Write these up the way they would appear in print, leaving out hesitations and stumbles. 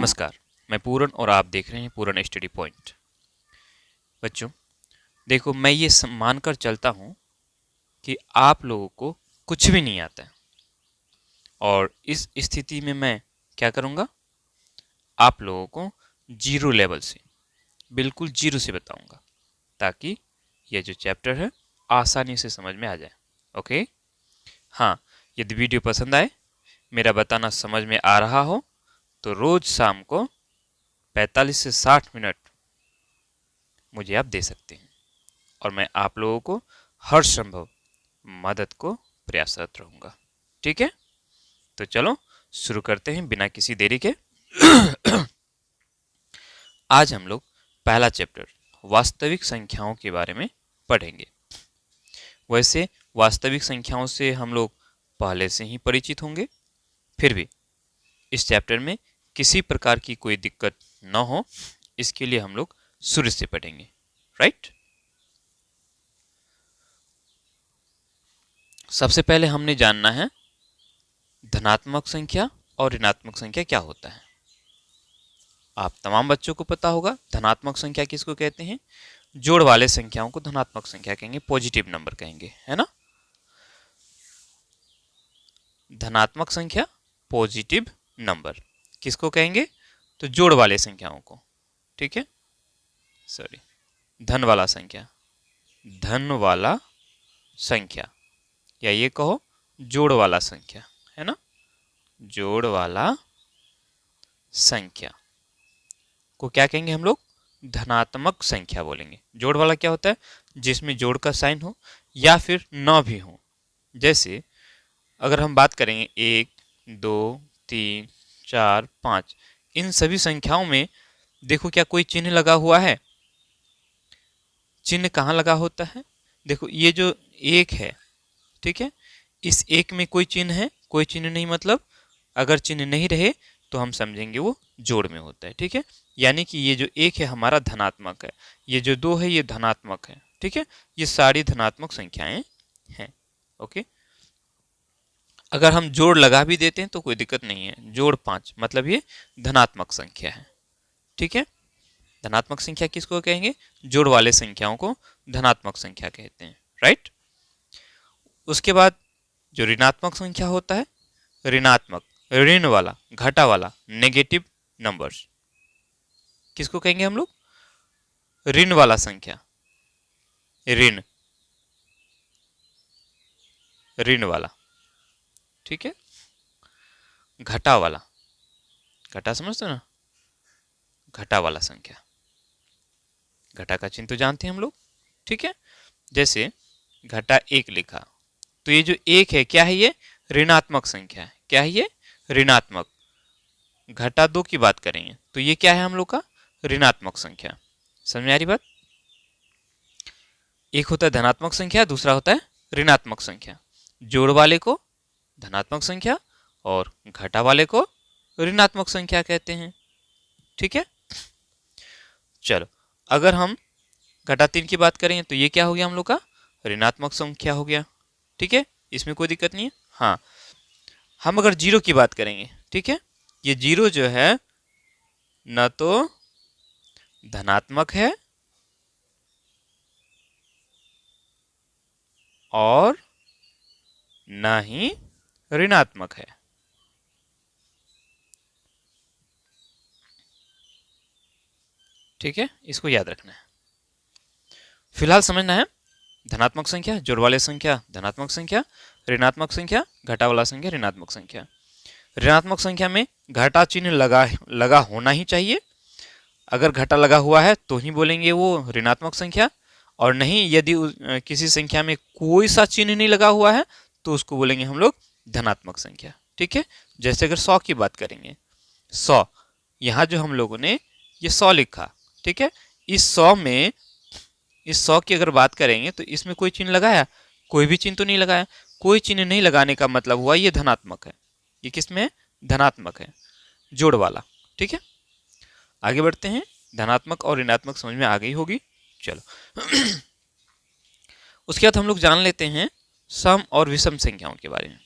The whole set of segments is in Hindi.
नमस्कार, मैं पूरन और आप देख रहे हैं पूरन स्टडी पॉइंट। बच्चों देखो, मैं ये मानकर चलता हूँ कि आप लोगों को कुछ भी नहीं आता है और इस स्थिति में मैं क्या करूँगा, आप लोगों को जीरो लेवल से, बिल्कुल जीरो से बताऊँगा ताकि ये जो चैप्टर है आसानी से समझ में आ जाए। ओके हाँ, यदि वीडियो पसंद आए, मेरा बताना समझ में आ रहा हो तो रोज़ शाम को 45 से 60 मिनट मुझे आप दे सकते हैं और मैं आप लोगों को हर संभव मदद को प्रयासरत रहूँगा। ठीक है, तो चलो शुरू करते हैं बिना किसी देरी के। आज हम लोग पहला चैप्टर वास्तविक संख्याओं के बारे में पढ़ेंगे। वैसे वास्तविक संख्याओं से हम लोग पहले से ही परिचित होंगे, फिर भी इस चैप्टर में किसी प्रकार की कोई दिक्कत न हो, इसके लिए हम लोग शुरू से पढ़ेंगे। राइट, सबसे पहले हमने जानना है धनात्मक संख्या और ऋणात्मक संख्या क्या होता है। आप तमाम बच्चों को पता होगा धनात्मक संख्या किसको कहते हैं। जोड़ वाले संख्याओं को धनात्मक संख्या कहेंगे, पॉजिटिव नंबर कहेंगे, है ना। धनात्मक संख्या पॉजिटिव नंबर किसको कहेंगे, तो जोड़ वाले संख्याओं को। ठीक है, सॉरी, धन वाला संख्या, धन वाला संख्या, या ये कहो जोड़ वाला संख्या, है ना। जोड़ वाला संख्या को क्या कहेंगे हम लोग, धनात्मक संख्या बोलेंगे। जोड़ वाला क्या होता है, जिसमें जोड़ का साइन हो या फिर न भी हो। जैसे अगर हम बात करेंगे 1, 2, 3, 4, 5, इन सभी संख्याओं में देखो क्या कोई चिन्ह लगा हुआ है। चिन्ह कहाँ लगा होता है, देखो ये जो 1 है, ठीक है, इस 1 में कोई चिन्ह है, कोई चिन्ह नहीं, मतलब अगर चिन्ह नहीं रहे तो हम समझेंगे वो जोड़ में होता है। ठीक है, यानी कि ये जो 1 है हमारा धनात्मक है, ये जो 2 है ये धनात्मक है। ठीक है, ये सारी धनात्मक संख्याएं हैं। ओके, अगर हम जोड़ लगा भी देते हैं तो कोई दिक्कत नहीं है। जोड़ 5 मतलब ये धनात्मक संख्या है। ठीक है, धनात्मक संख्या किसको कहेंगे, जोड़ वाले संख्याओं को धनात्मक संख्या कहते हैं। राइट, उसके बाद जो ऋणात्मक संख्या होता है, ऋणात्मक, ऋण वाला, घटा वाला, नेगेटिव नंबर्स किसको कहेंगे हम लोग, ऋण वाला संख्या, ऋण, ऋण वाला। ठीक है, घटा वाला, घटा समझते हो ना, घटा वाला संख्या, घटा का चिन्ह तो जानते हैं हम लोग। ठीक है, जैसे घटा 1 लिखा तो ये जो 1 है क्या है, ये ऋणात्मक संख्या है। क्या है ये, ऋणात्मक। घटा 2 की बात करेंगे तो ये क्या है हम लोग का, ऋणात्मक संख्या। समझ में आ रही बात। एक होता है धनात्मक संख्या, दूसरा होता है ऋणात्मक संख्या। जोड़ वाले को धनात्मक संख्या और घटा वाले को ऋणात्मक संख्या कहते हैं। ठीक है, चलो अगर हम घटा 3 की बात करेंगे तो ये क्या हो गया हम लोग का, ऋणात्मक संख्या हो गया। ठीक है, इसमें कोई दिक्कत नहीं है। हाँ, हम अगर जीरो की बात करेंगे, ठीक है, ये जीरो जो है न तो धनात्मक है और न ही ऋणात्मक है। ठीक है, इसको याद रखना है, फिलहाल समझना है। धनात्मक संख्या जोड़ वाले संख्या धनात्मक संख्या, ऋणात्मक संख्या घटा वाला संख्या ऋणात्मक संख्या। ऋणात्मक संख्या में घटा चिन्ह लगा होना ही चाहिए। अगर घटा लगा हुआ है तो ही बोलेंगे वो ऋणात्मक संख्या, और नहीं यदि किसी संख्या में कोई सा चिन्ह नहीं लगा हुआ है तो उसको बोलेंगे हम लोग धनात्मक संख्या। ठीक है, जैसे अगर 100 की बात करेंगे, 100, यहाँ जो हम लोगों ने ये 100 लिखा, ठीक है, इस 100 में, इस 100 की अगर बात करेंगे तो इसमें कोई चिन्ह लगाया, कोई भी चिन्ह तो नहीं लगाया। कोई चिन्ह नहीं लगाने का मतलब हुआ ये धनात्मक है। ये किस में है, धनात्मक है, जोड़ वाला। ठीक है, आगे बढ़ते हैं। धनात्मक और ऋणात्मक समझ में आ गई होगी। चलो उसके बाद हम लोग जान लेते हैं सम और विषम संख्याओं के बारे में।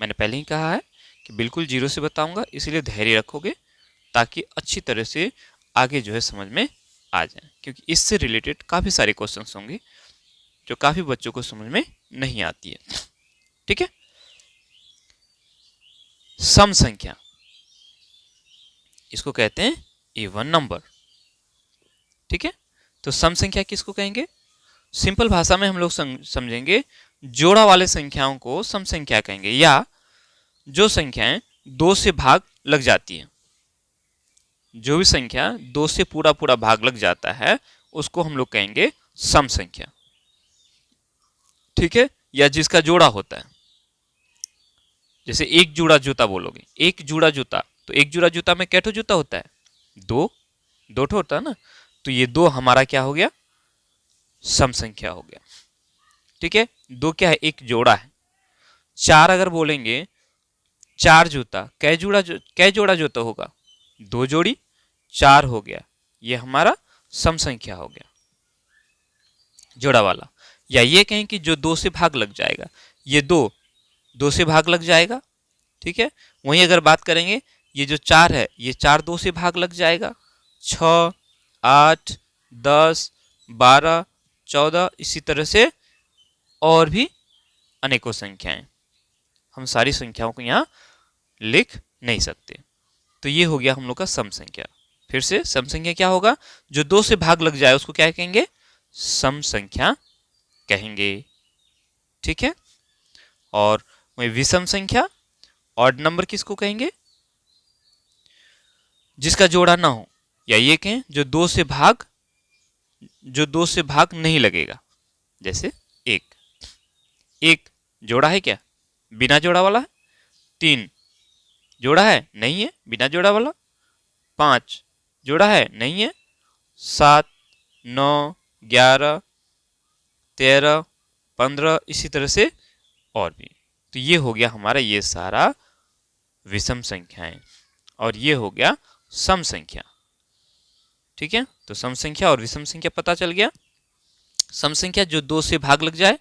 मैंने पहले ही कहा है कि बिल्कुल जीरो से बताऊंगा, इसलिए धैर्य रखोगे ताकि अच्छी तरह से आगे जो है समझ में आ जाए, क्योंकि इससे रिलेटेड काफ़ी सारे क्वेश्चंस होंगे जो काफ़ी बच्चों को समझ में नहीं आती है। ठीक है, सम संख्या, इसको कहते हैं इवन नंबर। ठीक है, तो सम संख्या किसको कहेंगे? सिंपल भाषा में हम लोग समझेंगे, जोड़ा वाले संख्याओं को सम संख्या कहेंगे, या जो संख्याएं 2 से भाग लग जाती है, जो भी संख्या 2 से पूरा पूरा भाग लग जाता है उसको हम लोग कहेंगे सम संख्या। ठीक है, या जिसका जोड़ा होता है, जैसे एक जोड़ा जूता बोलोगे, एक जोड़ा जूता, तो एक जोड़ा जूता में कैठो जूता होता है? दो ठो होता है ना, तो ये 2 हमारा क्या हो गया? सम संख्या हो गया। ठीक है, 2 क्या है? एक जोड़ा है। 4 अगर बोलेंगे, 4 जूता, कै जोड़ा जूता होगा? 2 जोड़ी, 4 हो गया, ये हमारा सम संख्या हो गया, जोड़ा वाला। या ये कहें कि जो 2 से भाग लग जाएगा, ये 2 से भाग लग जाएगा। ठीक है, वहीं अगर बात करेंगे, ये जो 4 है, ये 4 2 से भाग लग जाएगा, 6 8 10 12 14, इसी तरह से और भी अनेकों संख्याएं। हम सारी संख्याओं को यहाँ लिख नहीं सकते। तो ये हो गया हम लोग का सम संख्या। फिर से, सम संख्या क्या होगा? जो 2 से भाग लग जाए उसको क्या कहेंगे? सम संख्या कहेंगे। ठीक है, और वही विषम संख्या, ऑड नंबर किसको कहेंगे? जिसका जोड़ा ना हो, या ये कहें जो 2 से भाग नहीं लगेगा। जैसे एक जोड़ा है क्या? बिना जोड़ा वाला है। 3 जोड़ा है? नहीं है, बिना जोड़ा वाला। 5 जोड़ा है? नहीं है। 7 9 11 13 15, इसी तरह से और भी। तो ये हो गया हमारा ये सारा विषम संख्याएं, और ये हो गया सम संख्या। ठीक है, तो सम संख्या और विषम संख्या पता चल गया। सम संख्या जो 2 से भाग लग जाए,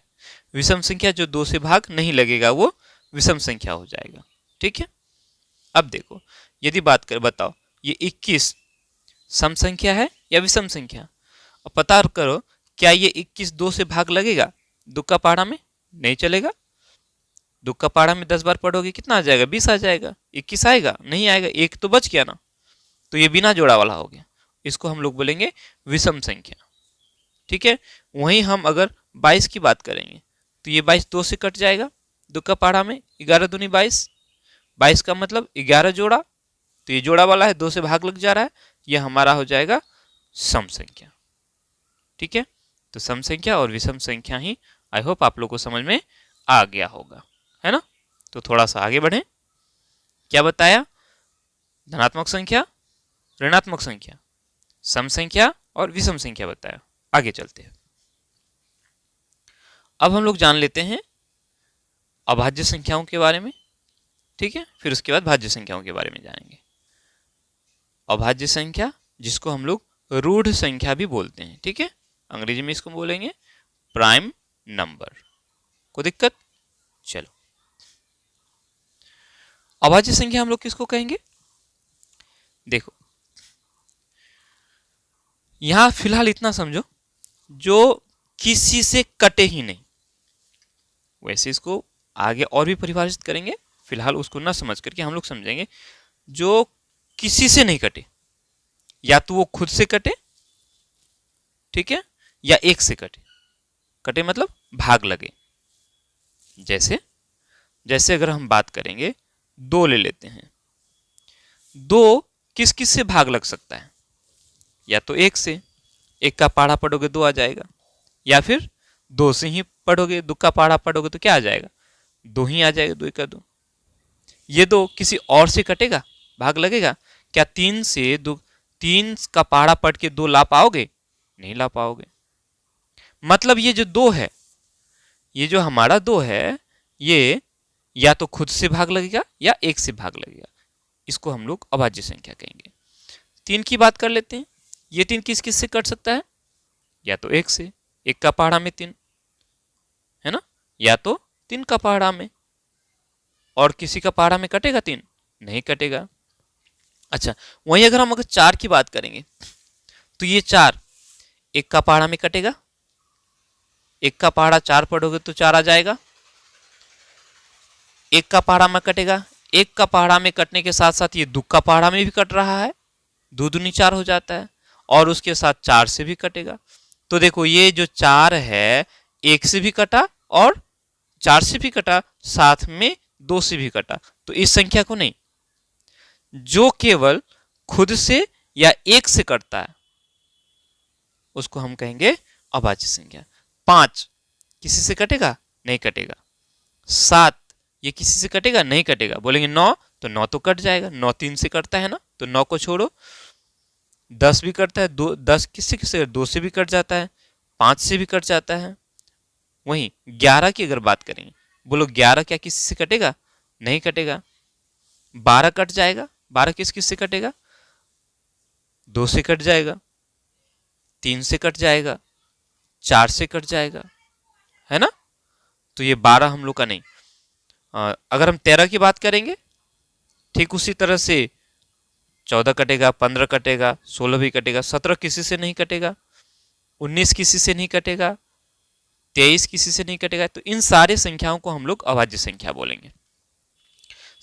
विषम संख्या जो 2 से भाग नहीं लगेगा वो विषम संख्या हो जाएगा। ठीक है, अब देखो, यदि बात कर, बताओ ये 21 सम संख्या है या विषम संख्या? अब पता करो, क्या ये 21 2 से भाग लगेगा? दुक्का पहाड़ा में नहीं चलेगा। दुक्का पहाड़ा में 10 बार पढ़ोगे कितना आ जाएगा? 20 आ जाएगा। 21 आएगा? नहीं आएगा, एक तो बच गया ना, तो ये बिना जोड़ा वाला हो गया। इसको हम लोग बोलेंगे विषम संख्या। ठीक है, वहीं हम अगर 22 की बात करेंगे, तो ये 22 2 से कट जाएगा दुक्का पहाड़ा में, 11 दूनी 22, 22 का मतलब 11 जोड़ा, तो ये जोड़ा वाला है, 2 से भाग लग जा रहा है, ये हमारा हो जाएगा सम संख्या। ठीक है, तो सम संख्या और विषम संख्या ही, आई होप आप लोग को समझ में आ गया होगा, है ना? तो थोड़ा सा आगे बढ़ें। क्या बताया? धनात्मक संख्या, ऋणात्मक संख्या, सम संख्या और विषम संख्या बताया। आगे चलते हैं। अब हम लोग जान लेते हैं अभाज्य संख्याओं के बारे में। ठीक है, फिर उसके बाद भाज्य संख्याओं के बारे में जानेंगे। अभाज्य संख्या, जिसको हम लोग रूढ़ संख्या भी बोलते हैं। ठीक है, अंग्रेजी में इसको बोलेंगे प्राइम नंबर। कोई दिक्कत? चलो, अभाज्य संख्या हम लोग किसको कहेंगे? देखो, यहां फिलहाल इतना समझो, जो किसी से कटे ही नहीं। वैसे इसको आगे और भी परिभाषित करेंगे, फिलहाल उसको ना समझ करके हम लोग समझेंगे जो किसी से नहीं कटे, या तो वो खुद से कटे, ठीक है, या एक से कटे। कटे मतलब भाग लगे। जैसे अगर हम बात करेंगे, 2 ले लेते हैं। 2 किस किस से भाग लग सकता है? या तो 1 से, 1 का पहाड़ा पढ़ोगे 2 आ जाएगा, या फिर 2 से ही पढ़ोगे, 2 का पहाड़ा पढ़ोगे तो क्या आ जाएगा? 2 ही आ जाएगा, 2 का 2। ये 2 किसी और से कटेगा, भाग लगेगा? क्या 3 से 3 का पहाड़ा पढ़ के 2 ला पाओगे? नहीं ला पाओगे। मतलब ये जो 2 है, ये जो हमारा 2 है, ये या तो खुद से भाग लगेगा या 1 से भाग लगेगा। इसको हम लोग अभाज्य संख्या कहेंगे। 3 की बात कर लेते हैं। ये 3 किस किस से कट सकता है? या तो 1 से, 1 का पहाड़ा में 3, है ना, या तो 3 का पहाड़ा में, और किसी का पहाड़ा में कटेगा 3? नहीं कटेगा। अच्छा, वहीं अगर हम 4 की बात करेंगे तो ये 4 एक का पहाड़ा में कटेगा, एक का पहाड़ा 4 पढ़ोगे तो 4 आ जाएगा। एक का पहाड़ा में कटेगा, एक का पहाड़ा में कटने के साथ साथ ये 2 का पहाड़ा में भी कट रहा है, 2 दूनी 4 हो जाता है, और उसके साथ 4 से भी कटेगा। तो देखो ये जो 4 है 1 से भी कटा और 4 से भी कटा, साथ में 2 से भी कटा। तो इस संख्या को नहीं, जो केवल खुद से या 1 से कटता है उसको हम कहेंगे अभाज्य संख्या। 5 किसी से कटेगा? नहीं कटेगा। 7 ये किसी से कटेगा? नहीं कटेगा। बोलेंगे 9 तो 9 तो कट जाएगा, 9 3 से कटता है ना, तो 9 को छोड़ो। 10 भी कटता है, 10 किससे किससे? 2 से भी कट जाता है, 5 से भी कट जाता है। वहीं 11 की अगर बात करेंगे, बोलो 11 क्या किसी से कटेगा? नहीं कटेगा। 12 कट जाएगा, 12 किस किस से कटेगा? 2 से कट जाएगा, 3 से कट जाएगा, 4 से कट जाएगा, है ना। तो ये 12 हम लोग का नहीं। अगर हम 13 की बात करेंगे, ठीक उसी तरह से 14 कटेगा, 15 कटेगा, 16 भी कटेगा, 17 किसी से नहीं कटेगा, 19 किसी से नहीं कटेगा, 23 किसी से नहीं कटेगा। तो इन सारे संख्याओं को हम लोग अभाज्य संख्या बोलेंगे।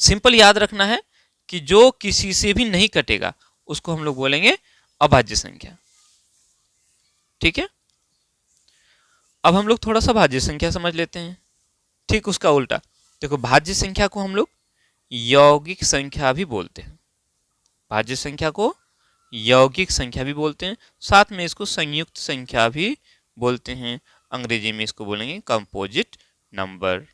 सिंपल याद रखना है कि जो किसी से भी नहीं कटेगा उसको हम लोग बोलेंगे अभाज्य संख्या। ठीक है, अब हम लोग थोड़ा सा भाज्य संख्या समझ लेते हैं। ठीक उसका उल्टा देखो, भाज्य संख्या को हम लोग यौगिक संख्या भी बोलते हैं। भाज्य संख्या को यौगिक संख्या भी बोलते हैं, साथ में इसको संयुक्त संख्या भी बोलते हैं। अंग्रेजी में इसको बोलेंगे कंपोजिट नंबर।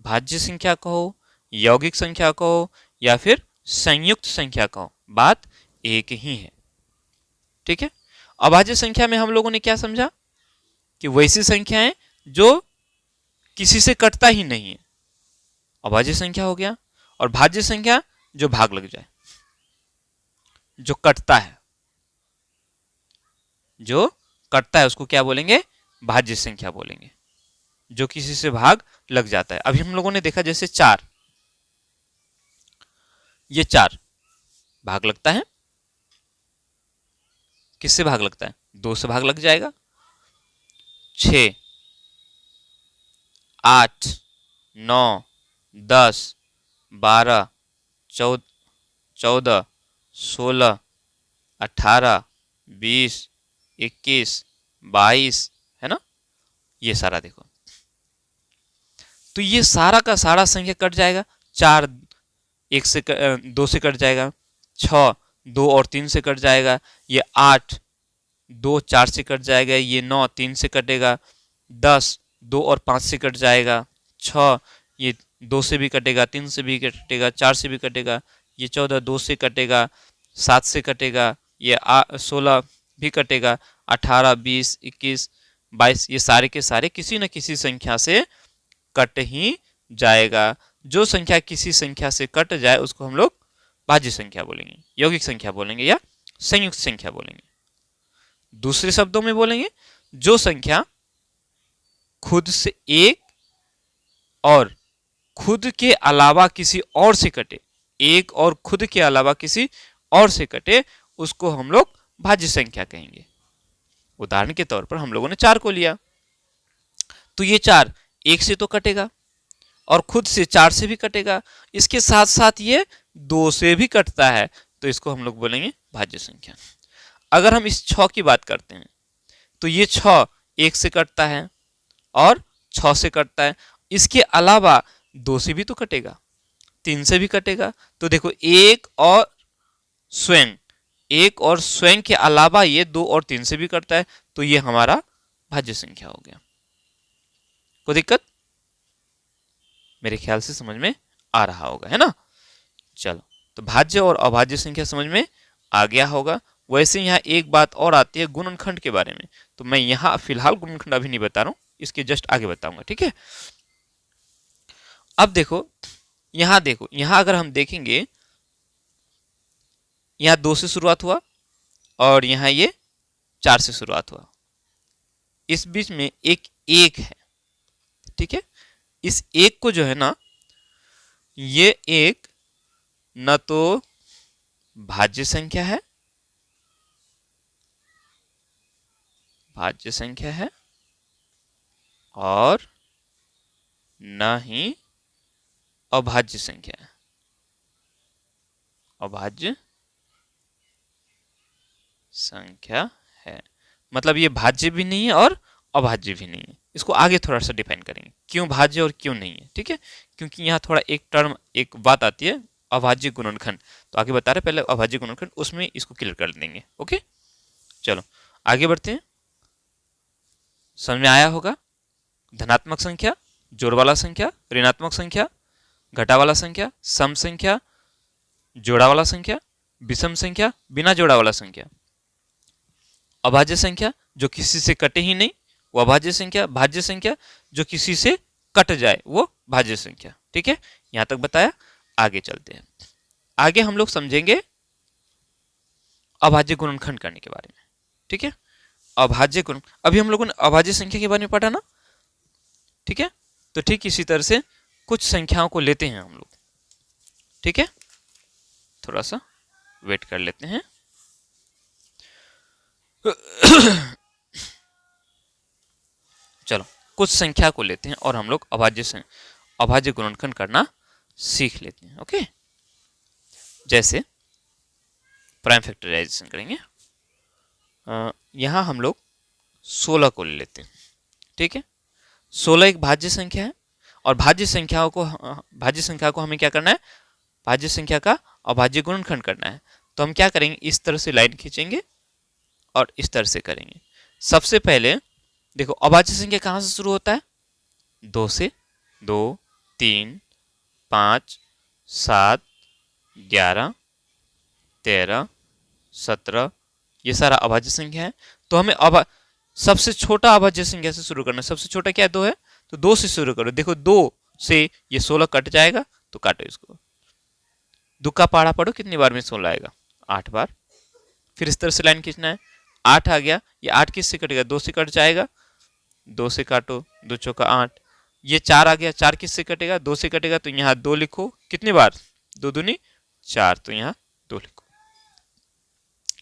भाज्य संख्या कहो, यौगिक संख्या कहो या फिर संयुक्त संख्या कहो, बात एक ही है। ठीक है, अभाज्य संख्या में हम लोगों ने क्या समझा कि वैसी संख्याएं जो किसी से कटता ही नहीं है, अभाज्य संख्या हो गया। और भाज्य संख्या जो भाग लग जाए, जो कटता है, जो कटता है उसको क्या बोलेंगे? भाज्य संख्या बोलेंगे, जो किसी से भाग लग जाता है। अभी हम लोगों ने देखा जैसे 4, ये 4 भाग लगता है, किससे भाग लगता है? 2 से भाग लग जाएगा। 6, 8, 9, 10, 12, 14, 16, 18, 20, 21, 22, है ना। ये सारा देखो, तो ये सारा का सारा संख्या कट जाएगा। 4 1 से 2 से कट जाएगा, 6 2 और 3 से कट जाएगा, ये 8 2 4 से कट जाएगा, ये 9 3 से कटेगा, 10 2 और 5 से कट जाएगा, 6 ये 2 से भी कटेगा, 3 से भी कटेगा, 4 से भी कटेगा, ये 14 2 से कटेगा, 7 से कटेगा, ये 16 भी कटेगा, 18 20 21 22, ये सारे के सारे किसी न किसी संख्या से कट ही जाएगा। जो संख्या किसी संख्या से कट जाए उसको हम लोग भाज्य संख्या बोलेंगे, यौगिक संख्या बोलेंगे या संयुक्त संख्या बोलेंगे। दूसरे शब्दों में बोलेंगे, जो संख्या खुद से एक और खुद के अलावा किसी और से कटे, एक और खुद के अलावा किसी और से कटे, उसको हम लोग भाज्य संख्या कहेंगे। उदाहरण के तौर पर हम लोगों ने 4 को लिया, तो ये 4 1 से तो कटेगा और खुद से 4 से भी कटेगा, इसके साथ साथ ये 2 से भी कटता है, तो इसको हम लोग बोलेंगे भाज्य संख्या। अगर हम इस 6 की बात करते हैं तो ये 6 1 से कटता है और 6 से कटता है, इसके अलावा 2 से भी तो कटेगा, 3 से भी कटेगा। तो देखो एक और स्वयं के अलावा ये 2 और 3 से भी कटता है, तो ये हमारा भाज्य संख्या हो गया। कोई दिक्कत? मेरे ख्याल से समझ में आ रहा होगा, है ना। चलो, तो भाज्य और अभाज्य संख्या समझ में आ गया होगा। वैसे यहाँ एक बात और आती है गुणनखंड के बारे में, तो मैं यहाँ फिलहाल गुणनखंड अभी नहीं बता रहा हूँ, इसके जस्ट आगे बताऊंगा। ठीक है, अब देखो यहाँ अगर हम देखेंगे, यहाँ 2 से शुरुआत हुआ और यहाँ ये 4 से शुरुआत हुआ, इस बीच में एक है। ठीक है, इस एक को जो है ना ये एक न तो भाज्य संख्या है, भाज्य संख्या है, और न ही अभाज्य संख्या है, अभाज्य संख्या है। मतलब ये भाज्य भी नहीं है और अभाज्य भी नहीं है। इसको आगे थोड़ा सा डिफाइन करेंगे क्यों भाज्य और क्यों नहीं है, ठीक है। क्योंकि यहाँ थोड़ा एक टर्म, एक बात आती है अभाज्य गुणनखंड, तो आगे बता रहे पहले अभाज्य गुणनखंड, उसमें इसको क्लियर कर देंगे। ओके, चलो आगे बढ़ते हैं। समझ में आया होगा। धनात्मक संख्या, जोड़ वाला संख्या, ऋणात्मक संख्या, घटा वाला संख्या, सम संख्या, जोड़ा वाला संख्या, विषम संख्या, बिना जोड़ा वाला संख्या, अभाज्य संख्या जो किसी से कटे ही नहीं वो अभाज्य संख्या, भाज्य संख्या जो किसी से कट जाए वो भाज्य संख्या। ठीक है, यहां तक बताया। आगे चलते हैं। आगे हम लोग समझेंगे अभाज्य गुणनखंड करने के बारे में। ठीक है, अभाज्य गुण, अभी हम लोगों ने अभाज्य संख्या के बारे में पढ़ा ना। ठीक है, तो ठीक इसी तरह से कुछ संख्याओं को लेते हैं हम लोग। ठीक है, थोड़ा सा वेट कर लेते हैं। चलो कुछ संख्या को लेते हैं और हम लोग अभाज्य गुणनखंड करना सीख लेते हैं। ओके, जैसे प्राइम फैक्टराइजेशन करेंगे। यहां हम लोग 16 को ले लेते हैं। ठीक है, 16 एक भाज्य संख्या है और भाज्य संख्या को हमें क्या करना है, भाज्य संख्या का अभाज्य गुणनखंड करना है। तो हम क्या करेंगे, इस तरह से लाइन खींचेंगे और इस तरह से करेंगे। सबसे पहले देखो अभाज्य संख्या कहां से शुरू होता है, 2 से। 2, 3, 5, 7, 11, 13, 17, ये सारा अभाज्य संख्या है। तो हमें सबसे छोटा अभाज्य संख्या से शुरू करना है। सबसे छोटा क्या है, 2 है, तो 2 से शुरू करो। देखो 2 से ये 16 कट जाएगा, तो काटो इसको। 2 का पहाड़ा पढ़ो, कितनी बार में 16 आएगा, 8 बार। फिर इस तरह से लाइन खींचना है। 8 आ गया, ये 8 किससे कटेगा, 2 से कट जाएगा, 2 से काटो, 2 चौका 8। ये 4 आ गया, 4 किससे कटेगा, 2 से कटेगा, तो यहाँ 2 लिखो। कितनी बार, 2 दूनी 4, तो यहाँ 2 लिखो।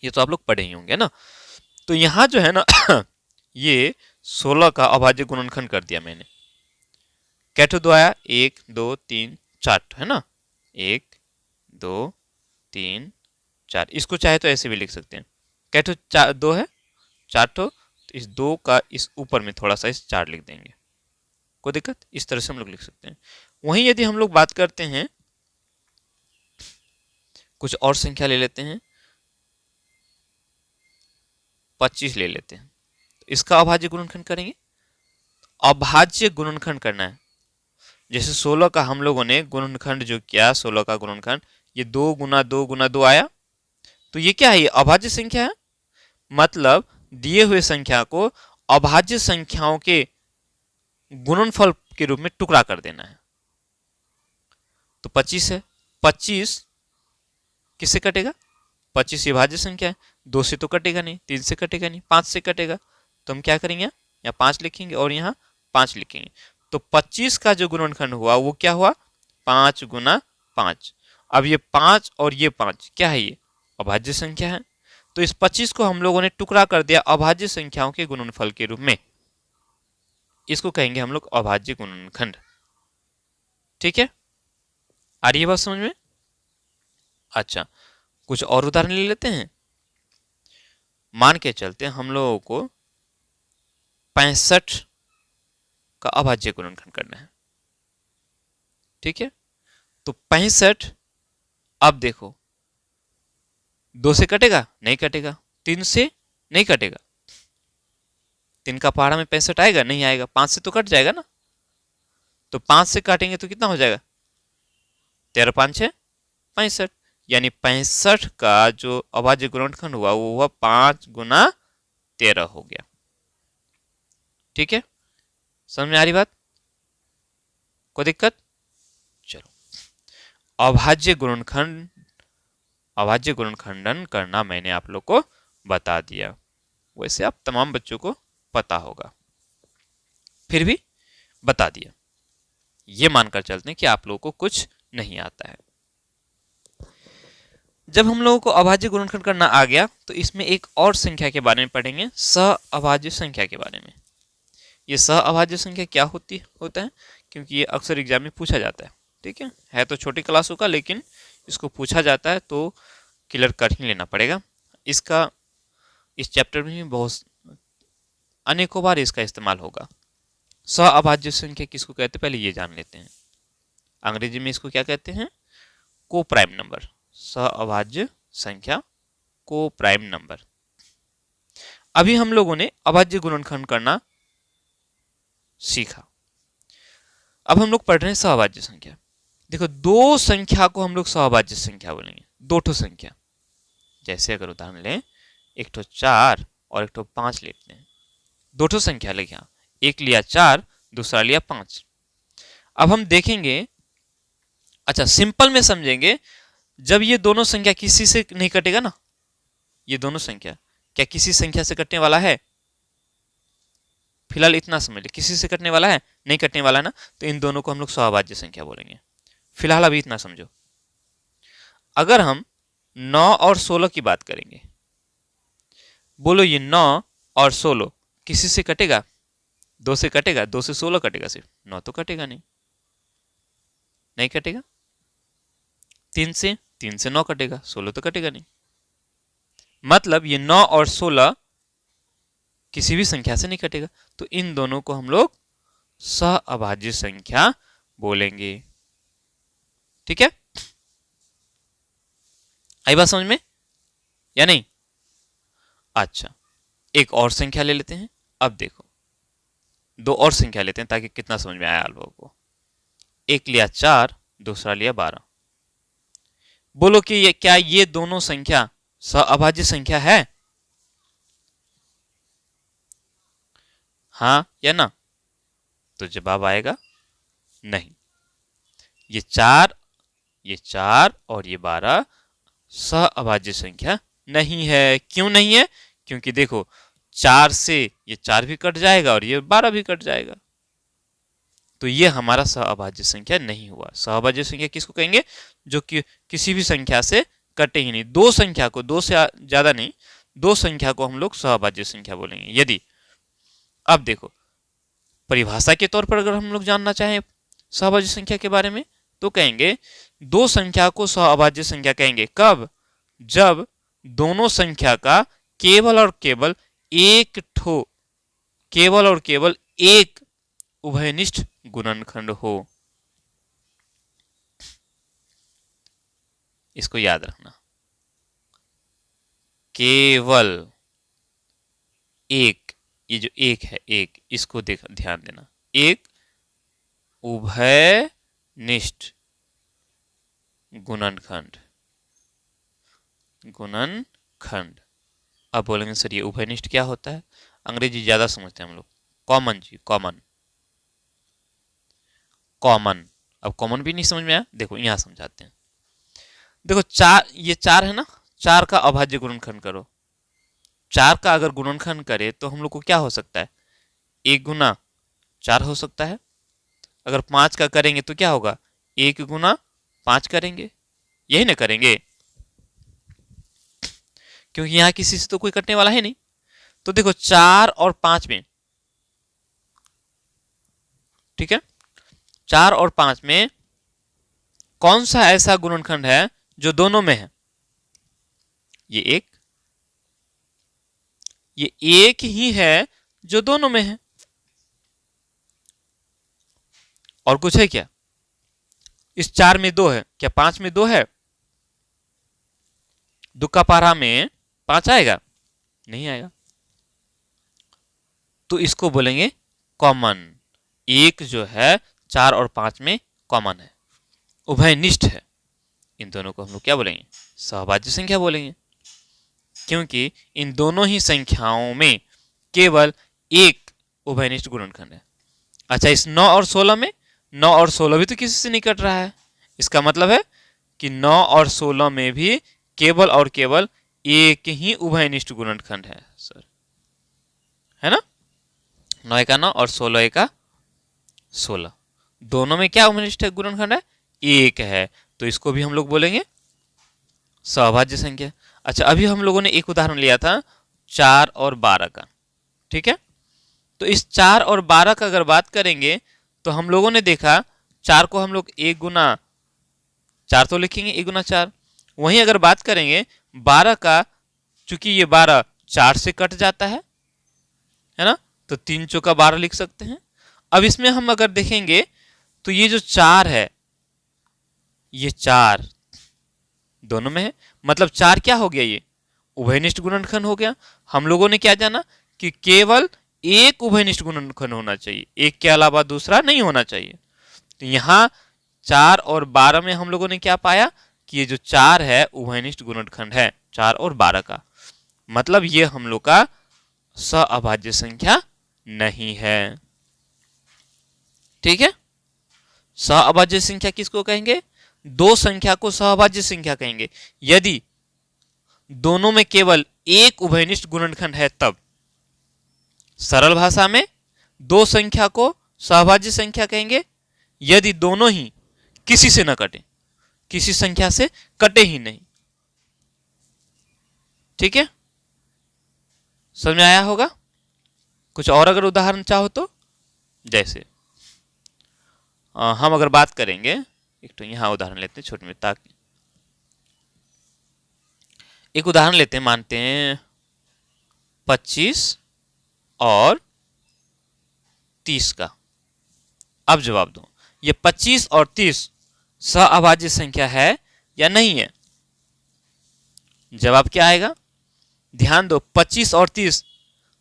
ये तो आप लोग पढ़े ही होंगे ना। तो यहाँ जो है ना ये 16 का अभाज्य गुणनखंड कर दिया मैंने। कैठो 2 आया, 1, 2, 3, 4 है ना, 1, 2, 3, 4। इसको चाहे तो ऐसे भी लिख सकते हैं। कैठो 2 है, 4 तो इस 2 का इस ऊपर में थोड़ा सा इस 4 लिख देंगे, कोई दिक्कत, इस तरह से हम लोग लिख सकते हैं। वहीं यदि हम लोग बात करते हैं, कुछ और संख्या ले लेते हैं, 25 ले लेते हैं। तो इसका अभाज्य गुणनखंड करेंगे। अभाज्य गुणनखंड करना है। जैसे 16 का हम लोगों ने गुणनखंड जो किया, 16 का गुणनखंड, ये 2 गुना 2 गुना 2 आया। तो ये क्या है, ये अभाज्य संख्या है। मतलब दिए हुए संख्या को अभाज्य संख्याओं के गुणनफल के रूप में टुकड़ा कर देना है। तो 25 है, 25 किससे कटेगा, 25 ये भाज्य संख्या है। 2 से तो कटेगा नहीं, 3 से कटेगा नहीं, 5 से कटेगा। तो हम क्या करेंगे, यहाँ 5 लिखेंगे और यहाँ 5 लिखेंगे। तो 25 का जो गुणनखंड हुआ वो क्या हुआ, 5 गुना 5। अब ये 5 और ये 5 क्या है, ये अभाज्य संख्या है। तो इस 25 को हम लोगों ने टुकड़ा कर दिया अभाज्य संख्याओं के गुणनफल के रूप में। इसको कहेंगे हम लोग अभाज्य गुणनखंड। ठीक है, आ रही है बात समझ में। अच्छा, कुछ और उदाहरण ले लेते हैं। मान के चलते हैं हम लोगों को 65 का अभाज्य गुणनखंड करना है। ठीक है, तो 65, अब देखो 2 से कटेगा, नहीं कटेगा। 3 से नहीं कटेगा, 3 का पहाड़ा में 65 आएगा, नहीं आएगा। 5 से तो कट जाएगा ना, तो 5 से काटेंगे तो कितना हो जाएगा, 13 5 6 65। यानी 65 का जो अभाज्य गुणनखंड हुआ वो हुआ 5 गुना 13 हो गया। ठीक है, समझ में आ रही बात, कोई दिक्कत। चलो, अभाज्य गुणनखंडन करना मैंने आप लोग को बता दिया। वैसे आप तमाम बच्चों को पता होगा, फिर भी बता दिया। ये मानकर चलते हैं कि आप लोगों को कुछ नहीं आता है। जब हम लोगों को अभाज्य गुणनखंड करना आ गया तो इसमें एक और संख्या के बारे में पढ़ेंगे, सहअभाज्य संख्या के बारे में। ये सहअभाज्य संख्या क्या होता है, क्योंकि ये अक्सर एग्जाम में पूछा जाता है। ठीक है तो छोटी क्लासों का, लेकिन इसको पूछा जाता है तो क्लियर कर ही लेना पड़ेगा। इसका इस चैप्टर में भी बहुत अनेकों बार इसका इस्तेमाल होगा। सहअभाज्य संख्या किसको कहते हैं पहले ये जान लेते हैं। अंग्रेजी में इसको क्या कहते हैं, को प्राइम नंबर। सहअभाज्य संख्या को प्राइम नंबर। अभी हम लोगों ने अभाज्य गुणनखंड करना सीखा, अब हम लोग पढ़ रहे हैं सहअभाज्य संख्या। देखो दो संख्या को हम लोग सहअभाज्य संख्या बोलेंगे, दो ठो संख्या। जैसे अगर उदाहरण लें, एक ठो 4 और एक ठो 5 लेते हैं, दो ठो संख्या ले गया, एक लिया 4 दूसरा लिया 5। अब हम देखेंगे, अच्छा सिंपल में समझेंगे, जब ये दोनों संख्या किसी से नहीं कटेगा ना, ये दोनों संख्या क्या किसी संख्या से कटने वाला है? फिलहाल इतना समझ ले, किसी से कटने वाला है? नहीं कटने वाला ना, तो इन दोनों को हम लोग सहअभाज्य संख्या बोलेंगे। फिलहाल अभी इतना समझो। अगर हम 9 और 16 की बात करेंगे, बोलो ये 9 और 16 किसी से कटेगा? 2 से कटेगा? 2 से 16 कटेगा सिर्फ, 9 तो कटेगा नहीं, नहीं कटेगा। 3 से 9 कटेगा, 16 तो कटेगा नहीं। मतलब ये 9 और 16 किसी भी संख्या से नहीं कटेगा, तो इन दोनों को हम लोग सहअभाज्य संख्या बोलेंगे। ठीक है, आई बात समझ में या नहीं? अच्छा एक और संख्या ले लेते हैं। अब देखो दो और संख्या लेते हैं ताकि कितना समझ में आया आप लोगों को। एक लिया 4 दूसरा लिया 12। बोलो कि ये क्या ये दोनों संख्या सहअभाज्य संख्या है? हाँ या ना? तो जवाब आएगा नहीं। ये 4 और ये 12 सहअभाज्य संख्या नहीं है। क्यों नहीं है? क्योंकि देखो 4 से ये 4 भी कट जाएगा और ये 12 भी कट जाएगा, तो ये हमारा सहअभाज्य संख्या नहीं हुआ। सहअभाज्य संख्या किसको कहेंगे? जो कि किसी भी संख्या से कटे ही नहीं। दो संख्या को, दो से ज्यादा नहीं, दो संख्या को हम लोग सहअभाज्य संख्या बोलेंगे। यदि अब देखो परिभाषा के तौर पर अगर हम लोग जानना चाहें सहअभाज्य संख्या के बारे में, तो कहेंगे दो संख्या को सहअभाज्य संख्या कहेंगे कब? जब दोनों संख्या का केवल और केवल एक उभयनिष्ठ गुणनखंड हो। इसको याद रखना, केवल एक, ये जो एक है, एक इसको ध्यान देना, एक उभयनिष्ठ गुणनखंड। अब बोलेंगे सर ये उभयनिष्ठ क्या होता है? अंग्रेजी ज्यादा समझते हैं हम लोग। कॉमन जी, कॉमन। अब कॉमन भी नहीं समझ में आया, देखो यहां समझाते हैं। देखो ये 4 है ना, 4 का अभाज्य गुणनखंड करो। 4 का अगर गुणनखंड करे तो हम लोग को क्या हो सकता है? 1 गुना 4 हो सकता है। अगर 5 का करेंगे तो क्या होगा? 1 गुना 5 करेंगे, यही ना करेंगे, क्योंकि यहां किसी से तो कोई कटने वाला है नहीं। तो देखो 4 और 5 में, ठीक है, 4 और 5 में कौन सा ऐसा गुणनखंड है जो दोनों में है? ये एक ही है जो दोनों में है। और कुछ है क्या? इस 4 में 2 है, क्या 5 में 2 है? दुक्का पारा में 5 आएगा? नहीं आएगा। तो इसको बोलेंगे कॉमन। एक जो है 4 और 5 में कॉमन है, उभयनिष्ठ है। इन दोनों को हम लोग क्या बोलेंगे? सहअभाज्य संख्या बोलेंगे, क्योंकि इन दोनों ही संख्याओं में केवल एक उभयनिष्ठ गुणनखंड है। अच्छा इस 9 और 16 में, 9 और 16 भी तो किसी से नहीं कट रहा है। इसका मतलब है कि 9 और 16 में भी केवल और केवल एक ही उभयनिष्ठ गुणनखंड है सर, है ना? 9 का 9 और 16 का 16, दोनों में क्या उभयनिष्ठ गुणनखंड है? 1 है, तो इसको भी हम लोग बोलेंगे सअभाज्य संख्या। अच्छा, अभी हम लोगों ने एक उदाहरण लिया था 4 और 12 का, ठीक है। तो इस 4 और 12 का अगर बात करेंगे तो हम लोगों ने देखा 4 को हम लोग 1 गुना 4 तो लिखेंगे, 1 गुना 4। वहीं अगर बात करेंगे 12 का, चूंकि ये 12 4 से कट जाता है ना, तो 3 चौका 12 लिख सकते हैं। अब इसमें हम अगर देखेंगे तो ये जो 4 है, ये 4 दोनों में है, मतलब 4 क्या हो गया, ये उभयनिष्ठ गुणनखंड हो गया। हम लोगों ने क्या जाना कि केवल एक उभयनिष्ठ गुणनखंड होना चाहिए, एक के अलावा दूसरा नहीं होना चाहिए। तो यहाँ 4 और 12 में हम लोगों ने क्या पाया कि ये जो 4 है उभयनिष्ठ गुणनखंड है 4 और 12 का, मतलब ये हम लोग का सअभाज्य संख्या नहीं है। ठीक है, सअभाज्य संख्या किसको कहेंगे? दो संख्या को सअभाज्य संख्या कहेंगे यदि दोनों में केवल एक उभयनिष्ठ गुणनखंड है तब। सरल भाषा में दो संख्या को सअभाज्य संख्या कहेंगे यदि दोनों ही किसी से न कटे, किसी संख्या से कटे ही नहीं। ठीक है, समझ में आया होगा? कुछ और अगर उदाहरण चाहो तो, जैसे हम अगर बात करेंगे, एक तो यहां उदाहरण लेते हैं छोटे में, ताकि एक उदाहरण लेते हैं, मानते हैं 25 और 30 का। अब जवाब दो, ये 25 और 30 सअभाज्य संख्या है या नहीं है? जवाब क्या आएगा? ध्यान दो, 25 और 30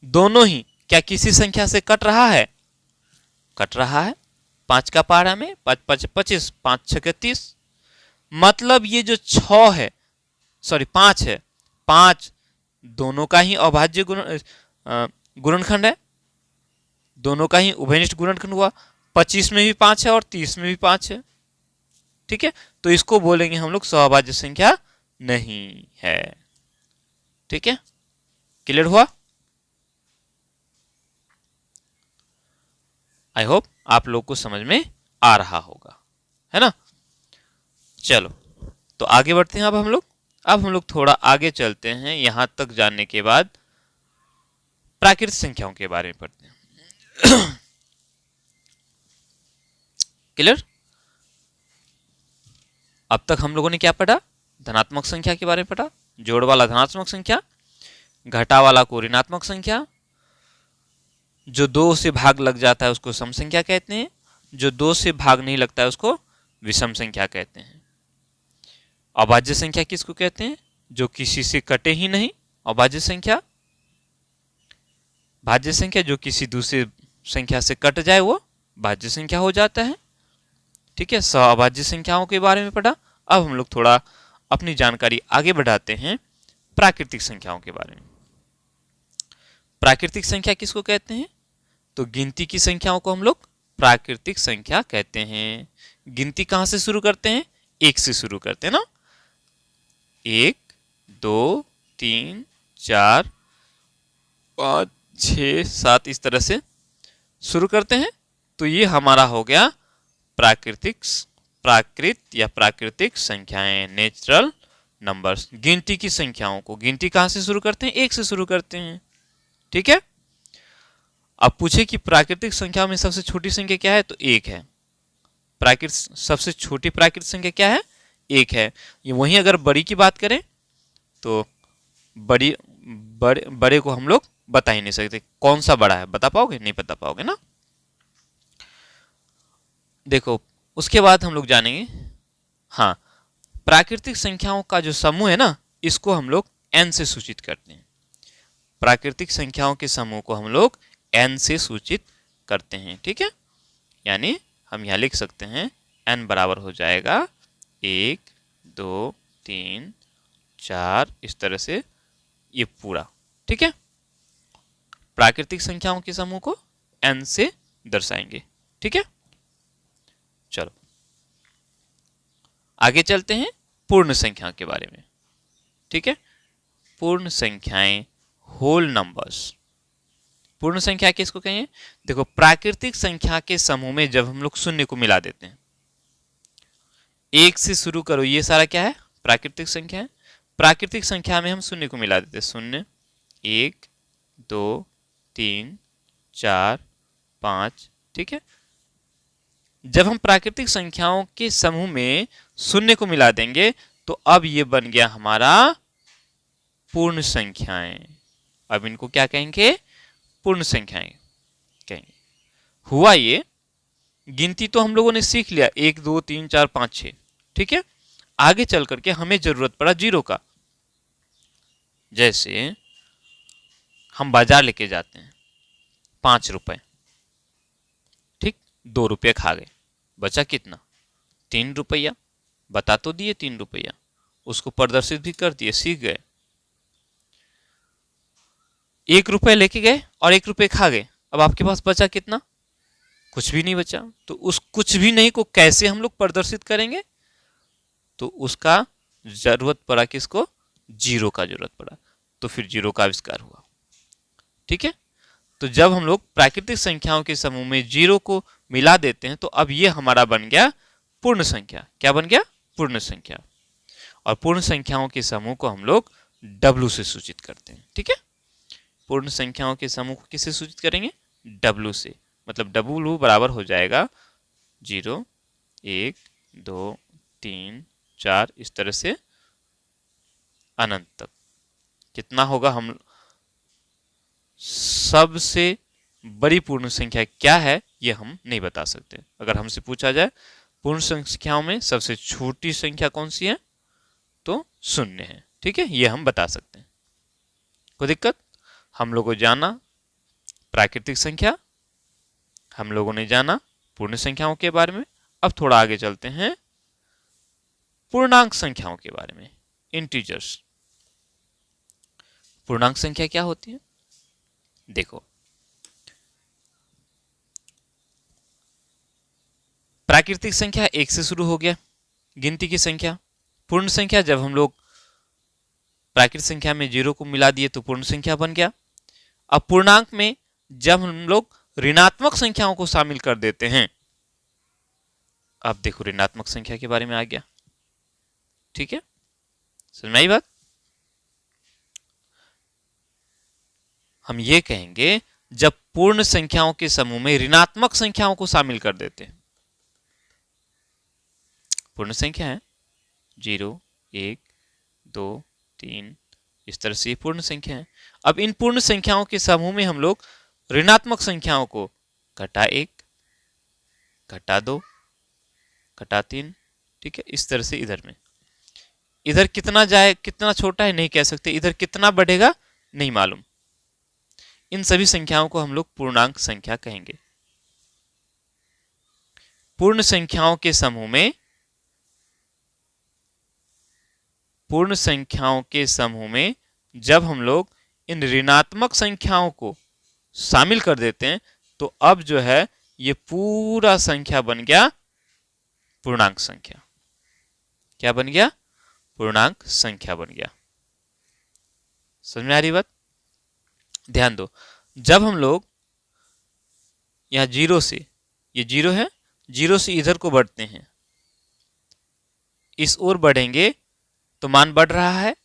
दोनों ही क्या किसी संख्या से कट रहा है? कट रहा है। 5 का पारा में 5 5 25, 5 6 30, मतलब ये जो 6 है, सॉरी 5 है, 5 दोनों का ही अभाज्य गुणनखंड है, दोनों का ही उभयनिष्ठ गुणनखंड हुआ। 25 में भी 5 है और 30 में भी 5 है। ठीक है, तो इसको बोलेंगे हम लोग सअभाज्य संख्या नहीं है। ठीक है, क्लियर हुआ? आई होप आप लोग को समझ में आ रहा होगा, है ना। चलो तो आगे बढ़ते हैं। अब हम लोग थोड़ा आगे चलते हैं। यहां तक जानने के बाद प्राकृतिक संख्याओं के बारे में पढ़ते हैं। क्लियर? अब तक हम लोगों ने क्या पढ़ा? धनात्मक संख्या के बारे में पढ़ा, जोड़ वाला धनात्मक संख्या, घटा वाला को ऋणात्मक संख्या, जो 2 से भाग लग जाता है उसको सम संख्या कहते हैं, जो 2 से भाग नहीं लगता है उसको विषम संख्या कहते हैं। अभाज्य संख्या किसको कहते हैं? जो किसी से कटे ही नहीं, अभाज्य संख्या। भाज्य संख्या जो किसी दूसरे संख्या से कट जाए वो भाज्य संख्या हो जाता है। ठीक है, सअभाज्य संख्याओं के बारे में पढ़ा। अब हम लोग थोड़ा अपनी जानकारी आगे बढ़ाते हैं प्राकृतिक संख्याओं के बारे में। प्राकृतिक संख्या किसको कहते हैं? तो गिनती की संख्याओं को हम लोग प्राकृतिक संख्या कहते हैं। गिनती कहां से शुरू करते हैं? 1 से शुरू करते हैं ना। 1 2 3 4 5 6 7 इस तरह से शुरू करते हैं। तो ये हमारा हो गया प्राकृत या प्राकृतिक संख्याएं, नेचुरल नंबर्स। गिनती की संख्याओं को गिनती कहां से शुरू करते हैं? 1 से शुरू करते हैं। ठीक है, अब पूछे कि प्राकृतिक संख्या में सबसे छोटी संख्या क्या है? तो 1 है। सबसे छोटी प्राकृतिक संख्या क्या है? 1 है। ये वहीं अगर बड़ी की बात करें तो बड़े को हम लोग बता ही नहीं सकते। कौन सा बड़ा है बता पाओगे? नहीं बता पाओगे ना। देखो, उसके बाद हम लोग जानेंगे, हाँ, प्राकृतिक संख्याओं का जो समूह है ना, इसको हम लोग n से सूचित करते हैं। प्राकृतिक संख्याओं के समूह को हम लोग n से सूचित करते हैं। ठीक है, यानी हम यहां लिख सकते हैं n बराबर हो जाएगा 1 2 3 4, इस तरह से ये पूरा। ठीक है, प्राकृतिक संख्याओं के समूह को n से दर्शाएंगे। ठीक है, चलो आगे चलते हैं पूर्ण संख्या के बारे में। ठीक है, पूर्ण संख्याएं, होल नंबर्स। पूर्ण संख्या किसको कहेंगे? देखो, प्राकृतिक संख्या के समूह में जब हम लोग शून्य को मिला देते हैं, एक से शुरू करो, ये सारा क्या है? प्राकृतिक संख्या है। प्राकृतिक संख्या में हम शून्य को मिला देते हैं। शून्य, 1, 2, 3, 4, 5, ठीक है। जब हम प्राकृतिक संख्याओं के समूह में शून्य को मिला देंगे तो अब ये बन गया हमारा पूर्ण संख्याएं। अब इनको क्या कहेंगे? पूर्ण संख्याएं कहेंगे। हुआ ये, गिनती तो हम लोगों ने सीख लिया, 1, 2, 3, 4, 5, 6, ठीक है। आगे चल करके हमें जरूरत पड़ा जीरो का। जैसे हम बाजार लेके जाते हैं, 5 रुपए, ठीक, 2 रुपये खा गए, बचा कितना? 3 रुपया। बता तो दिए 3 रुपया, उसको प्रदर्शित भी कर दिए, सीख गए। 1 रुपये लेके गए और 1 रुपये खा गए, अब आपके पास बचा कितना? कुछ भी नहीं बचा। तो उस कुछ भी नहीं को कैसे हम लोग प्रदर्शित करेंगे? तो उसका जरूरत पड़ा किसको? जीरो का जरूरत पड़ा। तो फिर जीरो का आविष्कार हुआ, ठीक है। तो जब हम लोग प्राकृतिक संख्याओं के समूह में जीरो को मिला देते हैं तो अब ये हमारा बन गया पूर्ण संख्या। क्या बन गया? पूर्ण संख्या। और पूर्ण संख्याओं के समूह को हम लोग W से सूचित करते हैं, ठीक है। पूर्ण संख्याओं के समूह को किससे सूचित करेंगे? W से। मतलब W बराबर हो जाएगा 0, 1, 2, 3, 4, इस तरह से अनंत तक। कितना होगा? हम सबसे बड़ी पूर्ण संख्या क्या है ये हम नहीं बता सकते। अगर हमसे पूछा जाए पूर्ण संख्याओं में सबसे छोटी संख्या कौन सी है, तो 0 है, ठीक है, ये हम बता सकते हैं। कोई दिक्कत? हम लोगों को जाना प्राकृतिक संख्या, हम लोगों ने जाना पूर्ण संख्याओं के बारे में। अब थोड़ा आगे चलते हैं पूर्णांक संख्याओं के बारे में, इंटीजर्स। पूर्णांक संख्या क्या होती है? देखो, प्राकृतिक संख्या 1 से शुरू हो गया, गिनती की संख्या। पूर्ण संख्या जब हम लोग प्राकृतिक संख्या में जीरो को मिला दिए तो पूर्ण संख्या बन गया। अब पूर्णांक में जब हम लोग ऋणात्मक संख्याओं को शामिल कर देते हैं, अब देखो ऋणात्मक संख्या के बारे में आ गया, ठीक है, समझ में आई बात? हम ये कहेंगे जब पूर्ण संख्याओं के समूह में ऋणात्मक संख्याओं को शामिल कर देते हैं। पूर्ण संख्या है 0, 1, 2, 3, इस तरह से पूर्ण संख्या है। अब इन पूर्ण संख्याओं के समूह में हम लोग ऋणात्मक संख्याओं को घटा 1, घटा 2, घटा 3, ठीक है, इस तरह से इधर में। इधर कितना जाए, कितना छोटा है नहीं कह सकते, इधर कितना बढ़ेगा नहीं मालूम। इन सभी संख्याओं को हम लोग पूर्णांक संख्या कहेंगे। पूर्ण संख्याओं के समूह में, पूर्ण संख्याओं के समूह में जब हम लोग इन ऋणात्मक संख्याओं को शामिल कर देते हैं तो अब जो है ये पूरा संख्या बन गया पूर्णांक संख्या। क्या बन गया? पूर्णांक संख्या बन गया। समझ में आ रही बात? ध्यान दो, जब हम लोग यहां जीरो से, ये जीरो है, जीरो से इधर को बढ़ते हैं, इस ओर बढ़ेंगे तो मान बढ़ रहा है।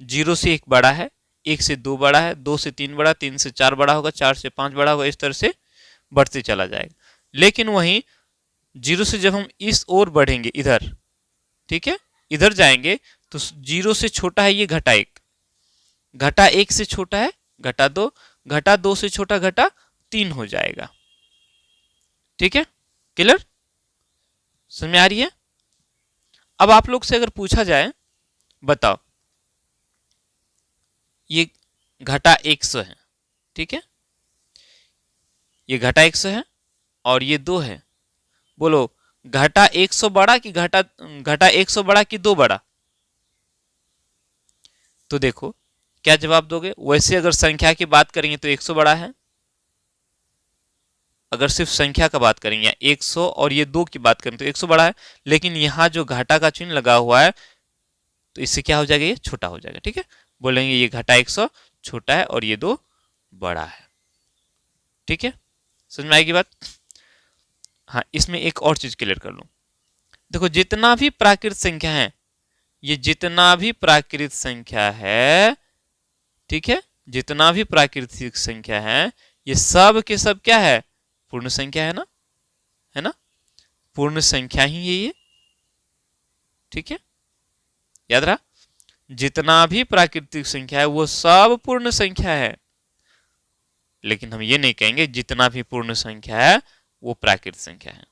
0 से 1 बड़ा है, 1 से 2 बड़ा है, 2 से 3 बड़ा, 3 से 4 बड़ा होगा, 4 से 5 बड़ा होगा, इस तरह से बढ़ते चला जाएगा। लेकिन वहीं 0 से जब हम इस ओर बढ़ेंगे इधर, ठीक है, इधर जाएंगे तो 0 से छोटा है ये घटा 1, घटा 1 से छोटा है घटा 2, घटा 2 से छोटा घटा 3 हो जाएगा। ठीक है, क्लियर? समझ में आ रही है? अब आप लोग से अगर पूछा जाए, बताओ ये घटा 100 है, ठीक है, ये घटा 100 है और ये 2 है, बोलो घटा 100 बड़ा कि घटा 100 बड़ा कि 2 बड़ा? तो देखो क्या जवाब दोगे? वैसे अगर संख्या की बात करेंगे तो 100 बड़ा है, अगर सिर्फ संख्या का बात करेंगे 100 और ये 2 की बात करें तो 100 बड़ा है, लेकिन यहां जो घाटा का चिन्ह लगा हुआ है तो इससे क्या हो जाएगा, ये छोटा हो जाएगा। ठीक है, बोलेंगे ये घटा 100 छोटा है और ये 2 बड़ा है। ठीक है, समझ में आएगी बात? हाँ, इसमें एक और चीज क्लियर कर लूं, देखो जितना भी प्राकृत संख्या है, ये जितना भी प्राकृत संख्या है, ठीक है, जितना भी प्राकृतिक संख्या है, ये सब के सब क्या है, पूर्ण संख्या है ना, है ना, पूर्ण संख्या ही है ये, ठीक है, याद रहा, जितना भी प्राकृतिक संख्या है वो सब पूर्ण संख्या है, लेकिन हम ये नहीं कहेंगे जितना भी पूर्ण संख्या है वो प्राकृतिक संख्या है।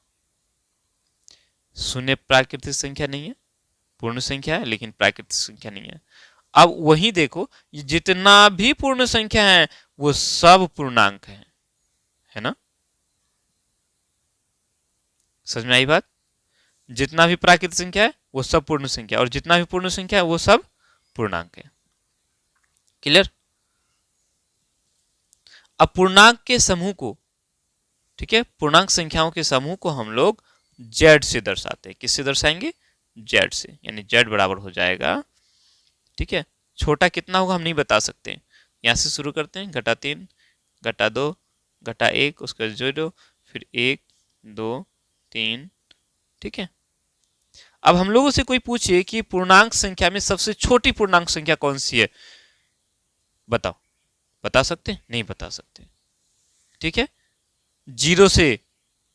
शून्य प्राकृतिक संख्या नहीं है, पूर्ण संख्या है, लेकिन प्राकृतिक संख्या नहीं है। अब वही देखो, ये जितना भी पूर्ण संख्या है वो सब पूर्णांक है ना, समझ में आई बात, जितना भी प्राकृतिक संख्या है वो सब पूर्ण संख्या, और जितना भी पूर्ण संख्या है वो सब पूर्णांक है। क्लियर। अब पूर्णांक के समूह को, ठीक है, पूर्णांक संख्याओं के समूह को हम लोग z से दर्शाते हैं। किससे दर्शाएंगे, z से, यानी z बराबर हो जाएगा, ठीक है, छोटा कितना होगा हम नहीं बता सकते, यहां से शुरू करते हैं, घटा 3, घटा 2, घटा 1, उसका 0, फिर 1 2 3, ठीक है। अब हम लोगों से कोई पूछे कि पूर्णांक संख्या में सबसे छोटी पूर्णांक संख्या कौन सी है, बताओ, बता सकते, नहीं बता सकते, ठीक है। 0 से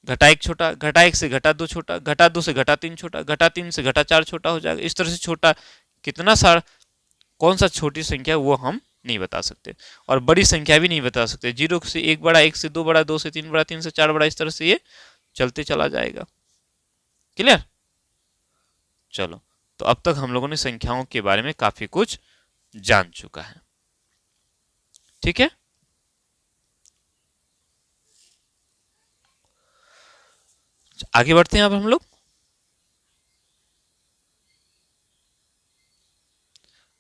घटा 1 छोटा, घटा 1 से घटा 2 छोटा, घटा 2 से घटा 3 छोटा, घटा 3 से घटा 4 छोटा हो जाएगा। इस तरह से छोटा कितना सारा, कौन सा छोटी संख्या वो हम नहीं बता सकते, और बड़ी संख्या भी नहीं बता सकते। 0 से 1 बड़ा, 1 से 2 बड़ा, 2 से 3 बड़ा, 3 से 4 बड़ा, इस तरह से ये चलते चला जाएगा। क्लियर। चलो, तो अब तक हम लोगों ने संख्याओं के बारे में काफी कुछ जान चुका है, ठीक है। आगे बढ़ते हैं अब हम लोग।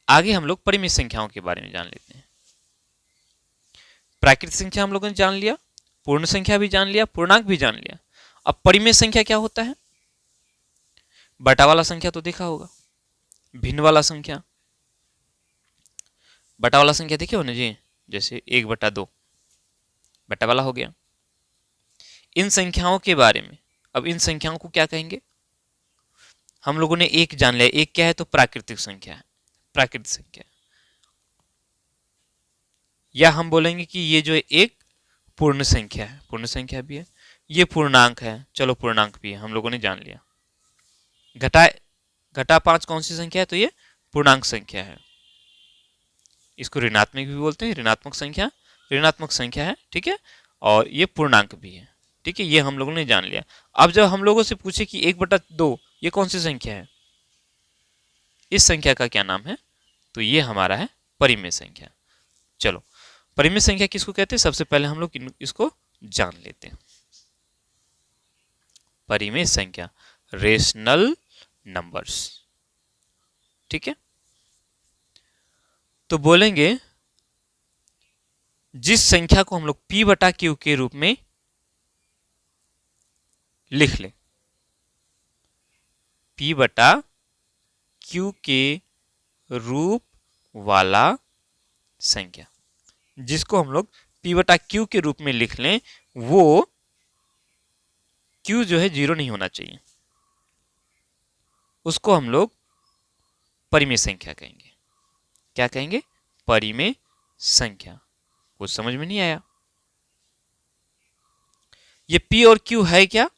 आगे हम लोग परिमित संख्याओं के बारे में जान लेते हैं। प्राकृतिक संख्या हम लोगों ने जान लिया, पूर्ण संख्या भी जान लिया, पूर्णांक भी जान लिया। अब परिमित संख्या क्या होता है, बटा वाला संख्या तो देखा होगा, भिन्न वाला संख्या, बटा वाला संख्या देखे हो ना जी, जैसे 1/2 बटा वाला हो गया। इन संख्याओं के बारे में, अब इन संख्याओं को क्या कहेंगे, हम लोगों ने एक जान लिया, एक क्या है, तो प्राकृतिक संख्या है, प्राकृतिक संख्या, या हम बोलेंगे कि ये जो है एक पूर्ण संख्या है, पूर्ण संख्या भी है, ये पूर्णांक है, चलो पूर्णांक भी है, हम लोगों ने जान लिया। घटा 5 कौन सी संख्या है, तो ये पूर्णांक संख्या है, इसको ऋणात्मक भी बोलते हैं, ऋणात्मक संख्या, ऋणात्मक संख्या है, ठीक है, और ये पूर्णांक भी है, ठीक है, ये हम लोगों ने जान लिया। अब जब हम लोगों से पूछे कि 1/2 ये कौन सी संख्या है, इस संख्या का क्या नाम है, तो ये हमारा है परिमेय संख्या। चलो, परिमेय संख्या किसको कहते हैं, सबसे पहले हम लोग इसको जान लेते हैं। परिमेय संख्या, रेशनल नंबर्स, ठीक है। तो बोलेंगे जिस संख्या को हम लोग p/q के रूप में लिख लें, p/q के रूप वाला संख्या, जिसको हम लोग p/q के रूप में लिख लें, वो q जो है 0 नहीं होना चाहिए, उसको हम लोग परिमेय संख्या कहेंगे। क्या कहेंगे, परिमेय संख्या। कुछ समझ में नहीं आया, ये p और q है क्या,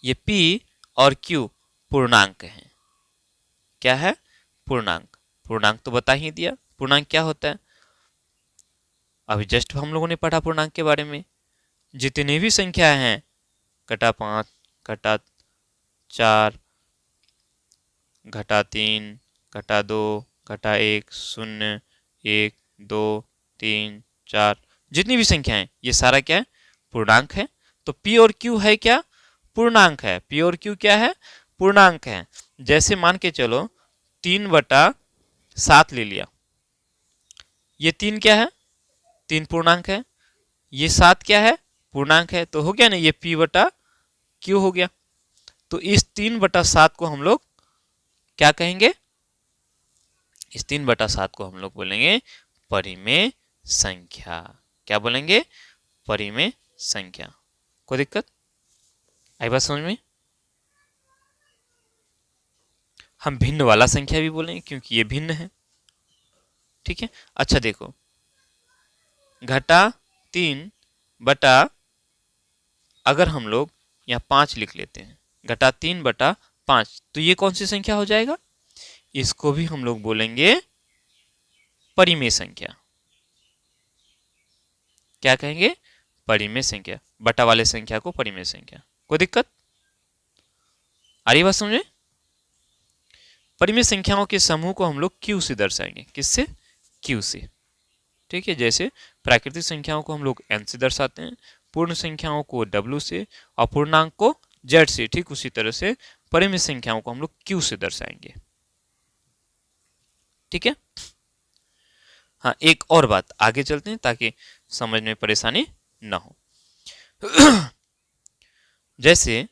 ये p और q पूर्णांक हैं। क्या है, पूर्णांक, पूर्णांक तो बता ही दिया, पूर्णांक क्या होता है, अभी जस्ट हम लोगों ने पढ़ा पूर्णांक के बारे में। जितनी भी संख्या हैं, घटा 5, घटा 4, घटा 3, घटा 2, घटा 1, 0, 1, 2, 3, 4, जितनी भी संख्या है ये सारा क्या है, पूर्णांक है। तो p और q है क्या, पूर्णांक है, p और q क्या है, पूर्णांक है। जैसे मान के चलो 3/7 ले लिया, ये 3 क्या है, 3 पूर्णांक है, ये 7 क्या है, पूर्णांक है, तो हो गया ना, ये p/q हो गया। तो इस 3/7 को हम लोग क्या कहेंगे, इस 3/7 को हम लोग बोलेंगे परिमेय संख्या। क्या बोलेंगे, परिमेय संख्या। कोई दिक्कत आई बात समझ में, हम भिन्न वाला संख्या भी बोलेंगे क्योंकि ये भिन्न है। ठीक है, अच्छा देखो, घटा 3 बटा, अगर हम लोग यहाँ 5 लिख लेते हैं, घटा 3 बटा 5, तो ये कौन सी संख्या हो जाएगा? इसको भी हम लोग बोलेंगे परिमेय संख्या। क्या कहेंगे? परिमेय संख्या। बटा वाले संख्या को परिमेय संख्या। कोई दिक्कत आ रही बात समझे? परिमेय संख्याओं के समूह को हम लोग Q से दर्शाएंगे। किससे? Q से। ठीक है, जैसे प्राकृतिक संख्याओं को हम लोग N से दर्शाते हैं, पूर्ण संख्याओं को W से और पूर्णांक को Z से। ठीक उसी तरह से परिमेय संख्याओं को हम लोग Q से दर्शाएंगे। ठीक है, हाँ एक और बात, आगे चलते हैं ताकि समझ में परेशानी ना हो। जैसे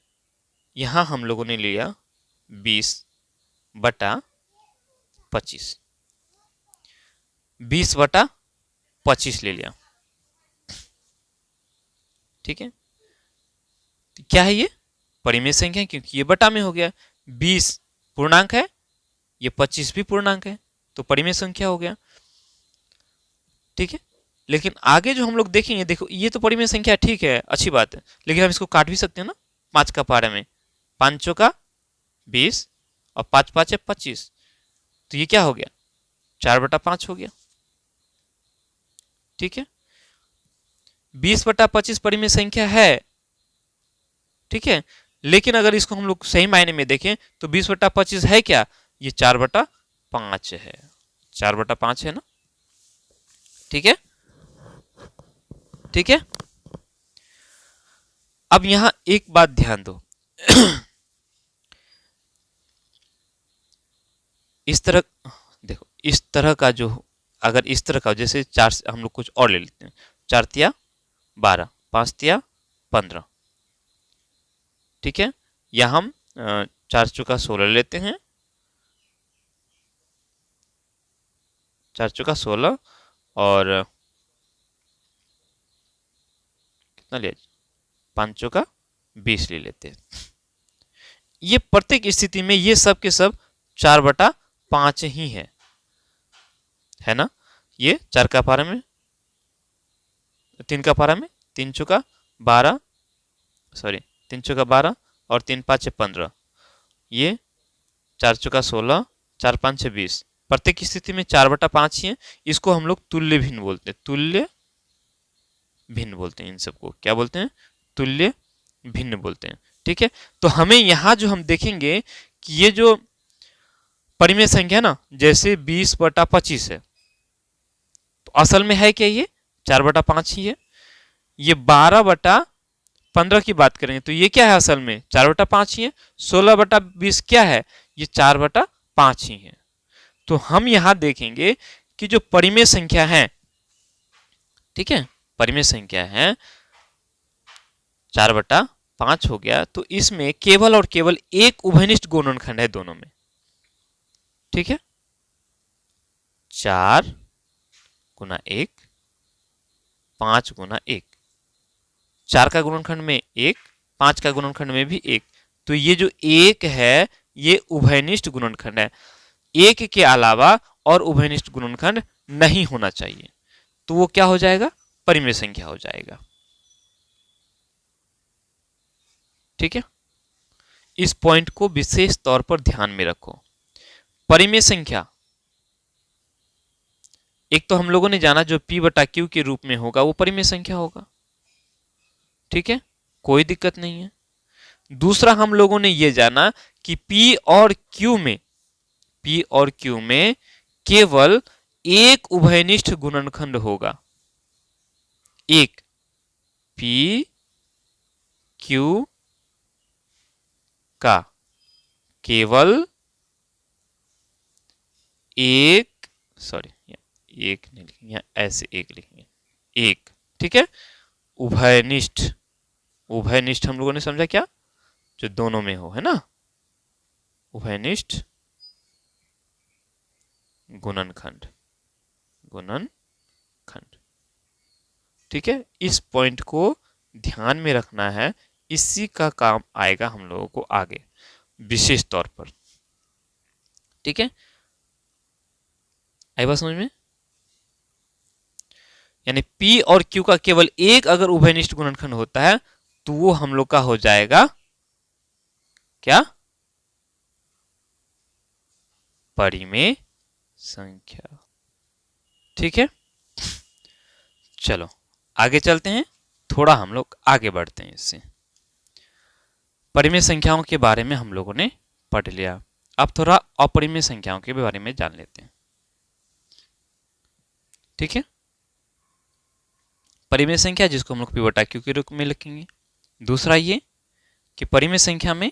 यहां हम लोगों ने लिया 20 बटा 25, 20 बटा 25 ले लिया। ठीक है, क्या है ये? परिमेय संख्या, क्योंकि ये बटा में हो गया। 20 पूर्णांक है, ये 25 भी पूर्णांक है, तो परिमेय संख्या हो गया। ठीक है, लेकिन आगे जो हम लोग देखेंगे, देखो ये तो परिमेय संख्या ठीक है, अच्छी बात है, लेकिन हम इसको काट भी सकते हैं ना 5 का पारा में। 5 चौका 20 और 5 5 25, तो ये क्या हो गया? 4 बटा 5 हो गया। ठीक है, 20 बटा 25 परिमेय संख्या है। ठीक है, लेकिन अगर इसको हम लोग सही मायने में देखें तो 20 बटा 25 है क्या? ये 4 बटा 5 है। 4 बटा 5 है ना। ठीक है, ठीक है। अब यहां एक बात ध्यान दो। इस तरह देखो, इस तरह का जो, अगर इस तरह का, जैसे 4 से हम लोग कुछ और ले लेते हैं, 4 तिया 12, 5 तिया 15। ठीक है, या हम 4 चौका 16 लेते हैं, 4 चौका 16 और कितना लिया, 5 चौका 20 ले लेते हैं। ये प्रत्येक स्थिति में ये सब के सब 4 बटा 5 ही है ना। ये 4 का पारा में, 3 का पारा में, 3 चौका 12, सॉरी 3 चौका 12 और 3 5 15, ये 4 चौका 16, 4 5 20, प्रत्येक स्थिति में 4 बटा 5 ही है। इसको हम लोग तुल्य भिन्न बोलते हैं। तुल्य भिन्न बोलते हैं इन सबको। क्या बोलते हैं? तुल्य भिन्न बोलते हैं। ठीक है, तो हमें यहां जो हम देखेंगे कि ये जो परिमेय संख्या ना, जैसे 20 बटा 25 है, तो असल में है क्या? ये 4 बटा 5 ही है। ये 12 बटा 15 की बात करेंगे तो ये क्या है? असल में 4 बटा 5 ही है। 16 बटा 20 क्या है? ये 4 बटा 5 ही है। तो हम यहां देखेंगे कि जो परिमेय संख्या है, ठीक है, परिमेय संख्या है 4 बटा 5 हो गया, तो इसमें केवल और केवल एक उभयनिष्ठ गुणनखंड है दोनों में। ठीक है, 4 गुना 1, 5 गुना 1, 4 का गुणनखंड में 1, 5 का गुणनखंड में भी 1, तो ये जो 1 है ये उभयनिष्ठ गुणनखंड है। 1 के अलावा और उभयनिष्ठ गुणनखंड नहीं होना चाहिए, तो वो क्या हो जाएगा? परिमेय संख्या हो जाएगा। ठीक है, इस पॉइंट को विशेष तौर पर ध्यान में रखो। परिमेय संख्या, एक तो हम लोगों ने जाना जो P बटा Q के रूप में होगा वो परिमेय संख्या होगा। ठीक है, कोई दिक्कत नहीं है। दूसरा हम लोगों ने ये जाना कि P और Q में केवल एक उभयनिष्ठ गुणनखंड होगा। एक P Q का केवल एक, सॉरी एक नहीं लिखेंगे, ऐसे एक लिखेंगे, एक। ठीक है, उभयनिष्ठ, उभयनिष्ठ हम लोगों ने समझा क्या? जो दोनों में हो, है ना, उभयनिष्ठ गुणनखंड, गुणनखंड। ठीक है, इस पॉइंट को ध्यान में रखना है, इसी का काम आएगा हम लोगों को आगे विशेष तौर पर। ठीक है, आई बात समझ में? यानी P और Q का केवल एक अगर उभयनिष्ठ गुणनखंड होता है तो वो हम लोग का हो जाएगा क्या? परिमेय संख्या। ठीक है, चलो आगे चलते हैं, थोड़ा हम लोग आगे बढ़ते हैं इससे। परिमेय संख्याओं के बारे में हम लोगों ने पढ़ लिया, अब थोड़ा अपरिमेय संख्याओं के बारे में जान लेते हैं। ठीक है, परिमेय संख्या जिसको हम लोग P बटा Q के रूप में लिखेंगे। दूसरा ये कि परिमेय संख्या में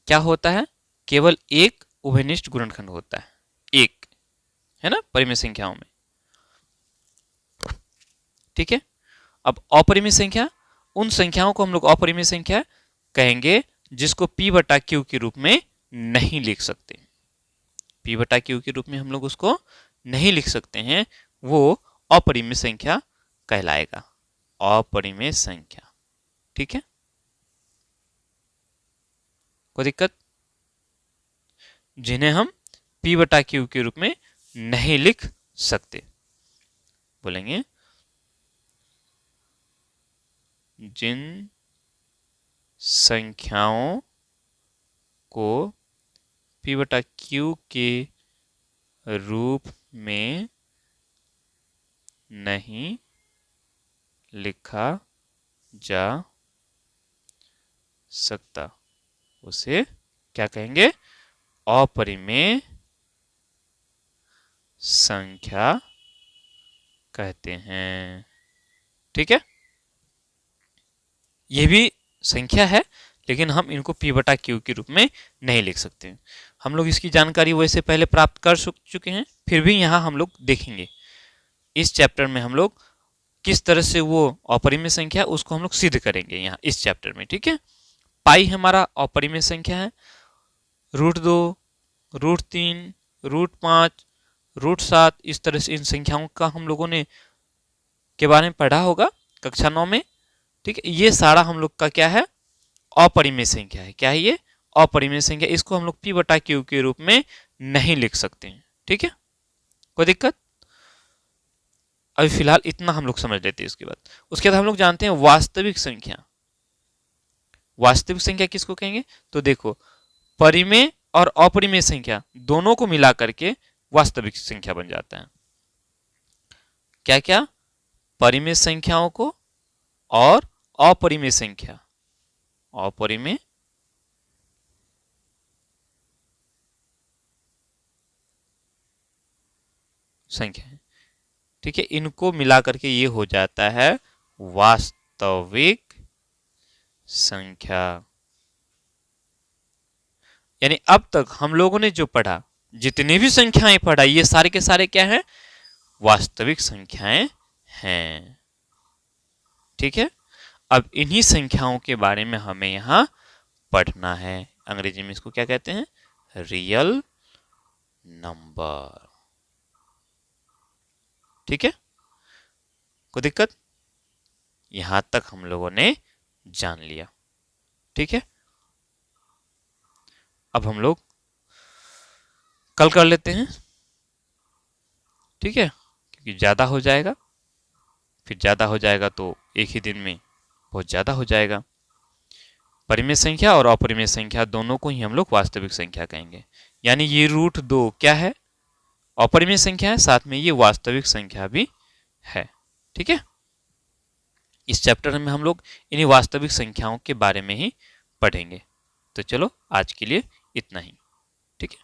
क्या होता है, केवल एक उभयनिष्ठ गुणनखंड होता है, एक, है ना, परिमेय संख्याओं में। ठीक है, अब अपरिमेय संख्या, उन संख्याओं को हम लोग अपरिमेय संख्या कहेंगे जिसको P बटा Q के रूप में नहीं लिख सकते। P बटा Q के रूप में हम लोग उसको नहीं लिख सकते हैं, वो अपरिमेय संख्या कहलाएगा, अपरिमेय संख्या। ठीक है, कोई दिक्कत? जिन्हें हम P बटा Q के रूप में नहीं लिख सकते, बोलेंगे जिन संख्याओं को P बटा Q के रूप में नहीं लिखा जा सकता उसे क्या कहेंगे? अपरिमेय संख्या कहते हैं। ठीक है, ये भी संख्या है लेकिन हम इनको P बटा Q के रूप में नहीं लिख सकते। हम लोग इसकी जानकारी वैसे पहले प्राप्त कर चुके हैं, फिर भी यहाँ हम लोग देखेंगे इस चैप्टर में हम लोग किस तरह से वो अपरिमेय संख्या उसको हम लोग सिद्ध करेंगे यहाँ इस चैप्टर में। ठीक है, पाई हमारा अपरिमेय संख्या है, √2, √3, √5, √7, इस तरह से इन संख्याओं का हम लोगों ने के बारे में पढ़ा होगा कक्षा 9 में। ठीक है, ये सारा हम लोग का क्या है? अपरिमेय संख्या है। क्या है ये? अपरिमेय संख्या। इसको हम लोग P बटा Q के रूप में नहीं लिख सकते हैं। ठीक है, कोई दिक्कत? अभी फिलहाल इतना हम लोग समझ लेते हैं। उसके बाद हम लोग जानते हैं वास्तविक संख्या। वास्तविक संख्या किसको कहेंगे? तो देखो, परिमेय और अपरिमेय संख्या दोनों को मिला करके वास्तविक संख्या बन जाता है। क्या क्या? परिमेय संख्याओं को और अपरिमेय संख्या, अपरिमेय संख्या है। ठीक है, इनको मिला करके ये हो जाता है वास्तविक संख्या। यानी अब तक हम लोगों ने जो पढ़ा, जितनी भी संख्याएं पढ़ा, ये सारे के सारे क्या हैं? वास्तविक संख्याएं हैं। ठीक है, अब इन्हीं संख्याओं के बारे में हमें यहां पढ़ना है। अंग्रेजी में इसको क्या कहते हैं? Real number. ठीक है, कोई दिक्कत? यहां तक हम लोगों ने जान लिया। ठीक है, अब हम लोग कल कर लेते हैं। ठीक है, क्योंकि ज्यादा हो जाएगा, फिर ज्यादा हो जाएगा तो एक ही दिन में बहुत ज्यादा हो जाएगा। परिमेय संख्या और अपरिमेय संख्या दोनों को ही हम लोग वास्तविक संख्या कहेंगे। यानी ये √2 क्या है? अपरिमेय संख्या है, साथ में ये वास्तविक संख्या भी है। ठीक है, इस चैप्टर में हम लोग इन्हीं वास्तविक संख्याओं के बारे में ही पढ़ेंगे। तो चलो आज के लिए इतना ही। ठीक है।